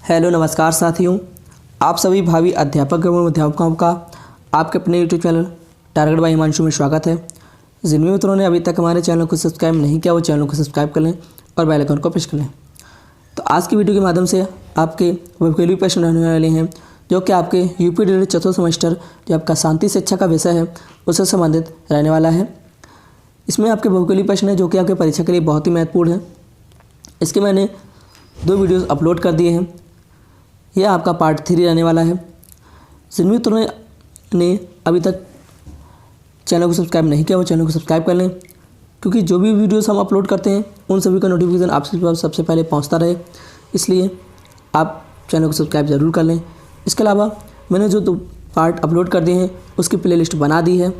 Hello नमस्कार साथियों, आप सभी भावी अध्यापक एवं अध्यापकों का आपके अपने YouTube channel target by Himanshu में स्वागत है। जिन भी मित्रों ने अभी तक हमारे चैनल को सब्सक्राइब नहीं किया वो चैनल को सब्सक्राइब कर लें और बेल आइकन को प्रेस कर लें। तो आज की वीडियो के माध्यम से आपके वोकेबलरी प्रश्न रहने वाले हैं जो कि आपके यूपी चौथा सेमेस्टर जो आपका शांति शिक्षा का विषय है उससे संबंधित रहने वाला है। इसमें आपके वोकेबलरी प्रश्न है जो कि आपके परीक्षा के लिए बहुत ही महत्वपूर्ण है। इसके मैंने 2 वीडियोस अपलोड कर दिए हैं। यह आपका पार्ट 3 रहने वाला है। जिन मित्रों ने अभी तक चैनल को सब्सक्राइब नहीं किया वो चैनल को सब्सक्राइब कर लें, क्योंकि जो भी वीडियोस हम अपलोड करते हैं उन सभी का नोटिफिकेशन आपके पास सबसे पहले पहुंचता रहे, इसलिए आप चैनल को सब्सक्राइब ज़रूर कर लें। इसके अलावा मैंने जो 2 पार्ट अपलोड कर दिए हैं उसकी प्लेलिस्ट बना दी है।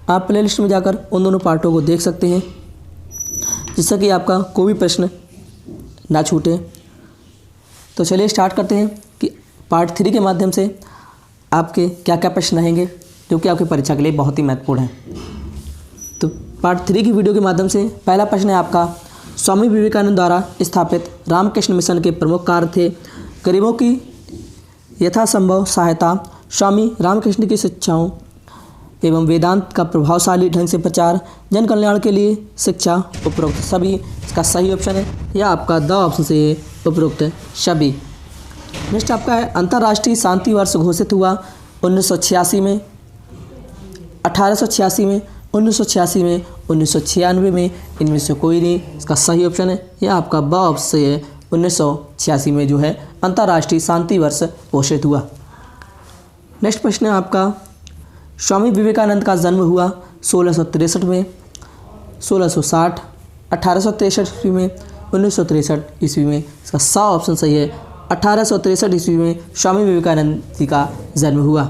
आप प्लेलिस्ट में जाकर उन दोनों पार्टों को देख सकते हैं, जिससे कि आपका कोई भी प्रश्न ना छूटे। तो चलिए स्टार्ट करते हैं कि पार्ट 3 के माध्यम से आपके क्या क्या प्रश्न रहेंगे जो कि आपके परीक्षा के लिए बहुत ही महत्वपूर्ण हैं। तो पार्ट 3 की वीडियो के माध्यम से पहला प्रश्न है आपका, स्वामी विवेकानंद द्वारा स्थापित रामकृष्ण मिशन के प्रमुख कार्य थे गरीबों की यथासंभव सहायता, स्वामी रामकृष्ण की शिक्षाओं एवं वेदांत का प्रभावशाली ढंग से प्रचार, जन कल्याण के लिए शिक्षा, उपरोक्त सभी। इसका सही ऑप्शन है या आपका द ऑप्शन से ये उपरोक्त सभी। नेक्स्ट आपका है, अंतर्राष्ट्रीय शांति वर्ष घोषित हुआ 1986 में, 1886 में, 1986 में, 1996 में, इनमें से कोई नहीं। इसका सही ऑप्शन है या आपका ब ऑप्शन से है 1986 में जो है अंतर्राष्ट्रीय शांति वर्ष घोषित हुआ। नेक्स्ट प्रश्न है आपका, स्वामी विवेकानंद का जन्म हुआ 1663 में, 1660, 1863 ईस्वी में, 1963 ईस्वी में। इसका सा ऑप्शन सही है, 1863 ईस्वी में स्वामी विवेकानंद जी का जन्म हुआ।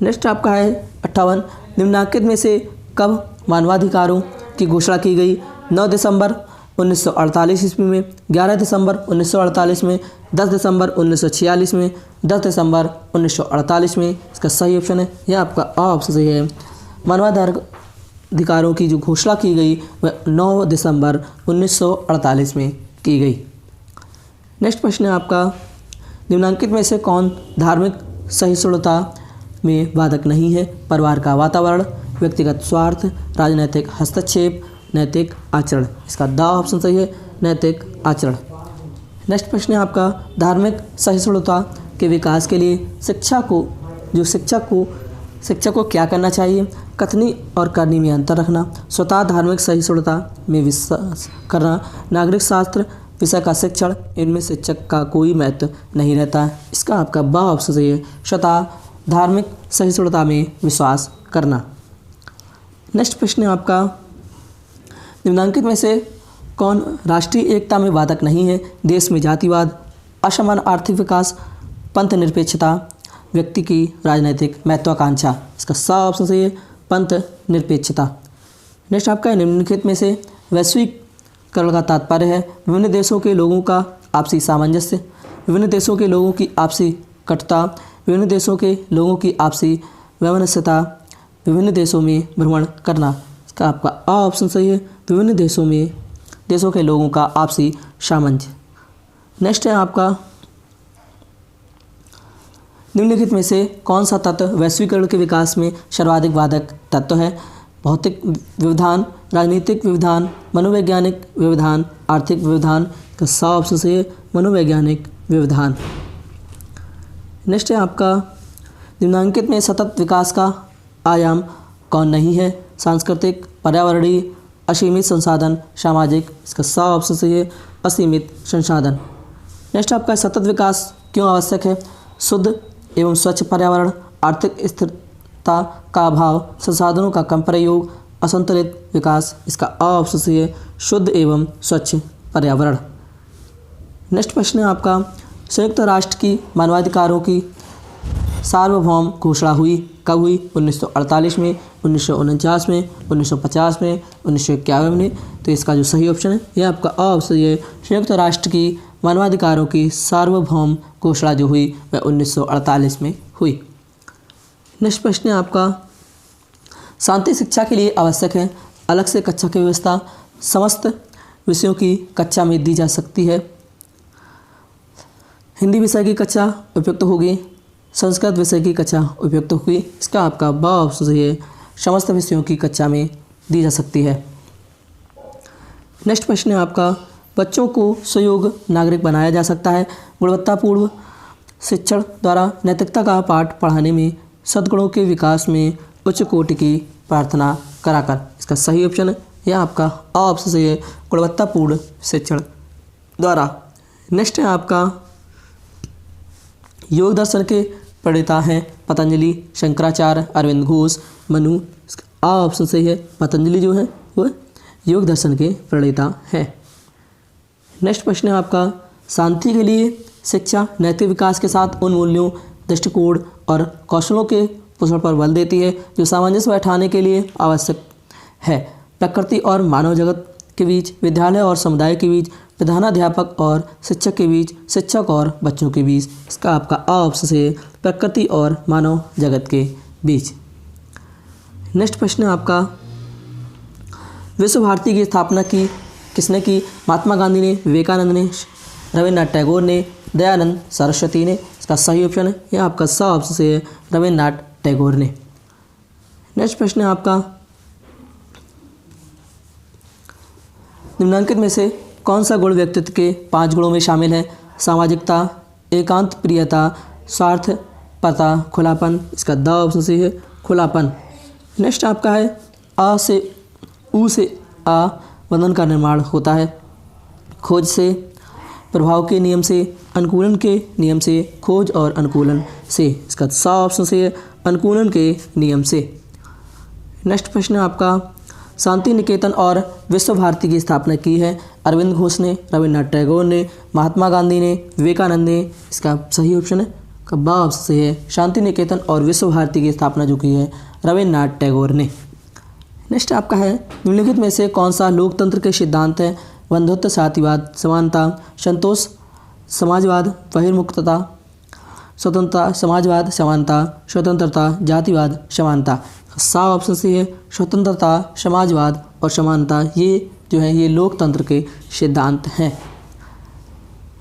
नेक्स्ट आपका है 58, निम्नलिखित में से कब मानवाधिकारों की घोषणा की गई? 9 दिसंबर 1948 ईस्वी में, 11 दिसंबर 1948 में, 10 दिसंबर 1946 में, 10 दिसंबर 1948 में। इसका सही ऑप्शन है यह आपका ऑप्शन सही है। मानवाधिकारों की जो घोषणा की गई वह 9 दिसंबर 1948 में की गई। नेक्स्ट प्रश्न है आपका, निम्नलिखित में से कौन धार्मिक सहिष्णुता में बाधक नहीं है? परिवार का वातावरण, व्यक्तिगत स्वार्थ, राजनीतिक हस्तक्षेप, नैतिक आचरण। इसका द ऑप्शन सही है, नैतिक आचरण। नेक्स्ट प्रश्न है आपका, धार्मिक सहिष्णुता के विकास के लिए शिक्षक को क्या करना चाहिए? कथनी और करनी में अंतर रखना, स्वतः धार्मिक सहिष्णुता में विश्वास करना, नागरिक शास्त्र विषय का शिक्षण, इनमें शिक्षक का कोई महत्व नहीं रहता है। इसका आपका ब ऑप्शन सही है, स्वतः धार्मिक सहिष्णुता में विश्वास करना। नेक्स्ट प्रश्न है आपका, निम्नलिखित में से कौन राष्ट्रीय एकता में बाधक नहीं है? देश में जातिवाद, असमान आर्थिक विकास, पंथ निरपेक्षता, व्यक्ति की राजनीतिक महत्वाकांक्षा। इसका सा ऑप्शन सही है, पंथ निरपेक्षता। नेक्स्ट आपका है, निम्नलिखित में से वैश्वीकरण का तात्पर्य है विभिन्न देशों के लोगों का आपसी सामंजस्य, विभिन्न देशों के लोगों की आपसी कटुता, विभिन्न देशों के लोगों की आपसी वैमनस्यता, विभिन्न देशों में भ्रमण करना। इसका आपका अ ऑप्शन सही है, विभिन्न देशों के लोगों का आपसी सामंजस्य। नेक्स्ट है आपका, निम्नलिखित में से कौन सा तत्व वैश्वीकरण के विकास में सर्वाधिक बाधक तत्व है? भौतिक व्यवधान, राजनीतिक व्यवधान, मनोवैज्ञानिक व्यवधान, आर्थिक व्यवधान। का सा ऑप्शन सही है, मनोवैज्ञानिक व्यवधान। नेक्स्ट है आपका, निम्नलिखित में सतत विकास का आयाम कौन नहीं है? सांस्कृतिक, पर्यावरणीय, असीमित संसाधन, सामाजिक। इसका सा ऑप्शन सही है, असीमित संसाधन। नेक्स्ट आपका, सतत विकास क्यों आवश्यक है? शुद्ध एवं स्वच्छ पर्यावरण, आर्थिक स्थिरता का अभाव, संसाधनों का कम प्रयोग, असंतुलित विकास। इसका अ ऑप्शन सही है, शुद्ध एवं स्वच्छ पर्यावरण। नेक्स्ट प्रश्न है आपका, संयुक्त राष्ट्र की मानवाधिकारों की सार्वभौम घोषणा हुई कब हुई? 1948 में, 1949 में, 1950 में, 1951 में। तो इसका जो सही ऑप्शन है यह आपका अ ऑप्शन है, संयुक्त राष्ट्र की मानवाधिकारों की सार्वभौम घोषणा जो हुई वह 1948 में हुई। नेक्स्ट प्रश्न है आपका, शांति शिक्षा के लिए आवश्यक है अलग से कक्षा की व्यवस्था, समस्त विषयों की कक्षा में दी जा सकती है। हिंदी विषय की कक्षा उपयुक्त होगी, संस्कृत विषय की कक्षा उपयुक्त होगी। इसका आपका ब ऑप्शन सही है, समस्त विषयों की कक्षा में दी जा सकती है। नेक्स्ट प्रश्न है आपका, बच्चों को सुयोग्य नागरिक बनाया जा सकता है गुणवत्तापूर्ण शिक्षण द्वारा। नैतिकता का पाठ पढ़ाने में, सद्गुणों के विकास में, उच्च कोटि की प्रार्थना कराकर। इसका सही ऑप्शन है यह आपका ऑप्शन सही है, गुणवत्तापूर्ण शिक्षण द्वारा। नेक्स्ट है आपका, योग दर्शन के प्रणेता हैं पतंजलि, शंकराचार्य, अरविंद घोष, मनु। इसका ऑप्शन सही है, पतंजलि जो है वो योग दर्शन के प्रणेता हैं। नेक्स्ट प्रश्न है आपका, शांति के लिए शिक्षा नैतिक विकास के साथ उन मूल्यों, दृष्टिकोण और कौशलों के पोषण पर बल देती है जो सामंजस्य बैठाने के लिए आवश्यक है। प्रकृति और मानव जगत के बीच, विद्यालय और समुदाय के बीच, प्रधानाध्यापक और शिक्षक के बीच, शिक्षक और बच्चों के बीच। इसका आपका ऑप्शन से प्रकृति और मानव जगत के बीच। नेक्स्ट प्रश्न है आपका, विश्व भारती की स्थापना की किसने की? महात्मा गांधी ने, विवेकानंद ने, रविन्द्रनाथ टैगोर ने, दयानंद सरस्वती ने। इसका सही ऑप्शन है यह आपका स ऑप्शन से रविन्द्रनाथ टैगोर ने। नेक्स्ट प्रश्न है आपका, निम्नलिखित में से कौन सा गुण व्यक्तित्व के 5 गुणों में शामिल है? सामाजिकता, एकांत प्रियता, स्वार्थपरता, खुलापन। इसका द ऑप्शन सही है, खुलापन। नेक्स्ट आपका है, आ से ऊ से आ बंधन का निर्माण होता है। खोज से, प्रभाव के नियम से, अनुकूलन के नियम से, खोज और अनुकूलन से। इसका सा ऑप्शन से है, अनुकूलन के नियम से। नेक्स्ट प्रश्न है आपका, शांति निकेतन और विश्व भारती की स्थापना की है? अरविंद घोष ने, रविन्द्रनाथ टैगोर ने, महात्मा गांधी ने, विवेकानंद ने। इसका सही ऑप्शन है बा ऑप्शन से है, शांति निकेतन और विश्व भारती की स्थापना जो की है रविन्द्रनाथ टैगोर ने। नेक्स्ट आपका है, निम्नलिखित में से कौन सा लोकतंत्र के सिद्धांत है? बंधुत्व, साथीवाद, समानता, संतोष, समाजवाद, बहिर्मुखता, स्वतंत्रता, समाजवाद, समानता, स्वतंत्रता, जातिवाद, समानता। सा ऑप्शन से है, स्वतंत्रता, समाजवाद और समानता ये जो है ये लोकतंत्र के सिद्धांत हैं।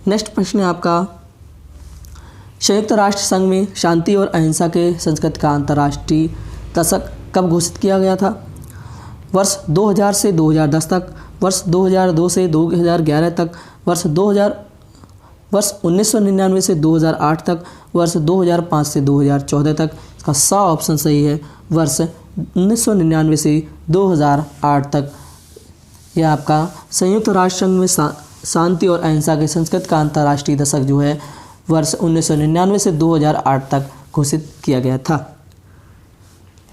नेक्स्ट प्रश्न है आपका, संयुक्त राष्ट्र संघ में शांति और अहिंसा के संस्कृत का अंतर्राष्ट्रीय दशक कब घोषित किया गया था? वर्ष 2000 से 2010 तक, वर्ष 2002 से 2011 तक, वर्ष 1999 से 2008 तक, वर्ष 2005 से 2014 तक। इसका सा ऑप्शन सही है, वर्ष 1999 से 2008 तक। यह आपका संयुक्त राष्ट्र संघ में शांति और अहिंसा के संस्कृत का अंतर्राष्ट्रीय दशक जो है वर्ष 1999 से 2008 तक घोषित किया गया था।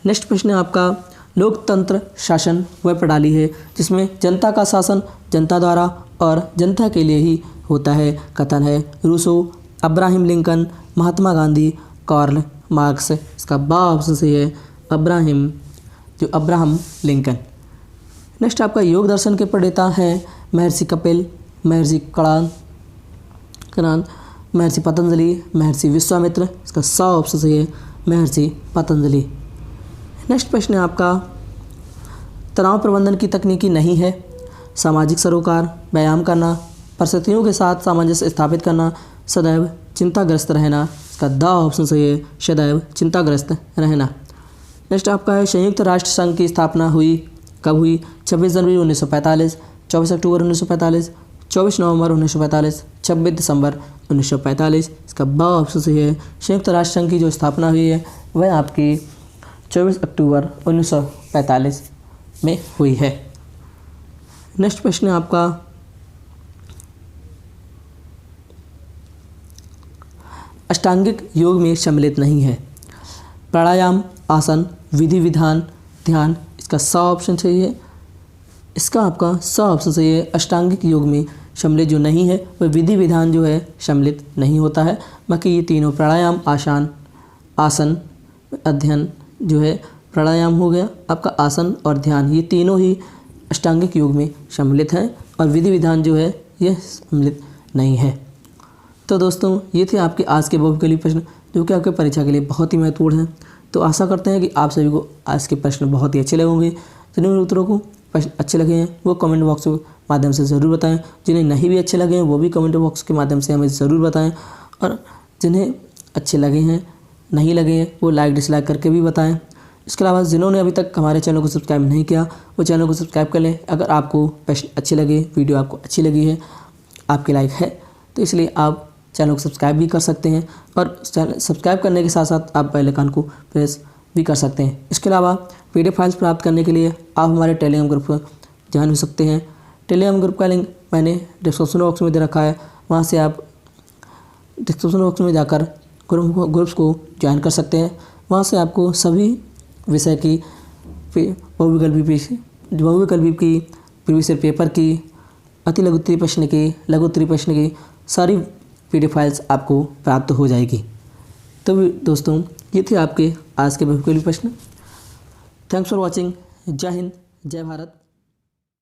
नेक्स्ट प्रश्न है आपका, लोकतंत्र शासन वह प्रणाली है जिसमें जनता का शासन जनता द्वारा और जनता के लिए ही होता है। कथन है Rousseau, Abraham Lincoln, Mahatma Gandhi, Karl Marx. इसका बा ऑप्शन सही है, अब्राहम लिंकन। नेक्स्ट आपका, योग दर्शन के प्रणेता हैं महर्षि कपिल, महर्षि कणाद, महर्षि पतंजलि, महर्षि विश्वामित्र। इसका सा ऑप्शन सही है, महर्षि पतंजलि। नेक्स्ट प्रश्न है आपका, तनाव प्रबंधन की तकनीकी नहीं है? सामाजिक सरोकार, व्यायाम करना, परिस्थितियों के साथ सामंजस्य स्थापित करना, सदैव चिंताग्रस्त रहना। इसका द ऑप्शन सही है, सदैव चिंताग्रस्त रहना। नेक्स्ट आपका है, संयुक्त राष्ट्र संघ की स्थापना हुई कब हुई? 26 जनवरी 1945, 24 अक्टूबर 1945, 24 नवंबर 1945, 26 दिसंबर 1945। इसका ब ऑप्शन सही है, संयुक्त राष्ट्र संघ की जो स्थापना हुई है वह आपकी 24 अक्टूबर 1945 में हुई है। नेक्स्ट प्रश्न है आपका, अष्टांगिक योग में सम्मिलित नहीं है? प्राणायाम, आसन, विधि विधान, ध्यान। इसका सा ऑप्शन सही है, इसका आपका सा ऑप्शन सही है। अष्टांगिक योग में सम्मिलित जो नहीं है वह विधि विधान जो है सम्मिलित नहीं होता है। बाकी ये तीनों प्राणायाम, आसन, अध्ययन जो है प्राणायाम हो गया आपका, आसन और ध्यान, ये तीनों ही अष्टांगिक योग में सम्मिलित हैं और विधि विधान जो है यह सम्मिलित नहीं है। तो दोस्तों ये थे आपके आज के बहुविकल्पी प्रश्न जो कि आपके परीक्षा के लिए बहुत ही महत्वपूर्ण हैं। तो आशा करते हैं कि आप सभी को आज के प्रश्न बहुत ही अच्छे लगे होंगे। जिन्हें उत्तरों को प्रश्न अच्छे लगे हैं वो कमेंट बॉक्स के माध्यम से ज़रूर बताएं, जिन्हें नहीं भी अच्छे लगे हैं वो भी कमेंट बॉक्स के माध्यम से हमें ज़रूर बताएं। और जिन्हें अच्छे लगे हैं नहीं लगे हैं वो लाइक डिसलाइक करके भी बताएं। इसके अलावा जिन्होंने अभी तक हमारे चैनल को सब्सक्राइब नहीं किया वो चैनल को सब्सक्राइब कर लें। अगर आपको प्रश्न अच्छे लगे, वीडियो आपको अच्छी लगी है, आपके लाइक है तो इसलिए आप चैनल को सब्सक्राइब भी कर सकते हैं और सब्सक्राइब करने के साथ साथ आप बेल आइकन को प्रेस भी कर सकते हैं। इसके अलावा PDF फाइल्स प्राप्त करने के लिए आप हमारे टेलीग्राम ग्रुप पर ज्वाइन हो सकते हैं। टेलीग्राम ग्रुप का लिंक मैंने डिस्क्रिप्शन बॉक्स में दे रखा है, वहाँ से आप डिस्क्रिप्शन बॉक्स में जाकर ग्रुप्स को ज्वाइन कर सकते हैं। वहाँ से आपको सभी विषय की बहुविकल्पी की, प्रीवियस ईयर पेपर की, अति लघु उत्तरीय प्रश्न की, लघु उत्तरीय प्रश्न की सारी PDF फाइल्स आपको प्राप्त हो जाएगी। तो दोस्तों ये थे आपके आज के बहुविकल्पी प्रश्न। Thanks for watching. जय हिंद, जय भारत।